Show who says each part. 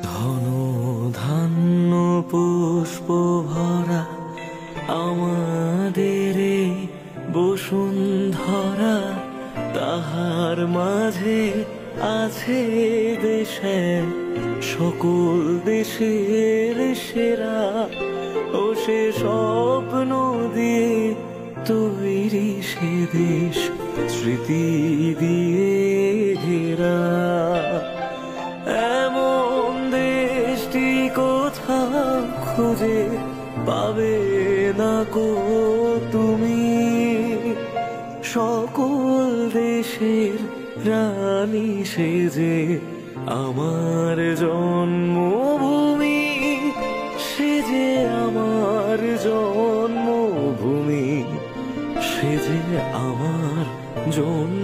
Speaker 1: ধন ধান্য পুষ্প ভরা আমাদের এই বসুন্ধরা, তাহার মাঝে আছে দেশে সকল দেশের সেরা। ও সে স্বপ্ন দিয়ে তৈরি সে দেশ স্মৃতি দিয়ে ঘেরা। এমন দেশটি কোথাও খুঁজে পাবে না কো তুমি, সকল দেশের রানী সেজে আমার জন্মভূমি, সে যে আমার জন্মভূমি, সে যে আমার জন্ম।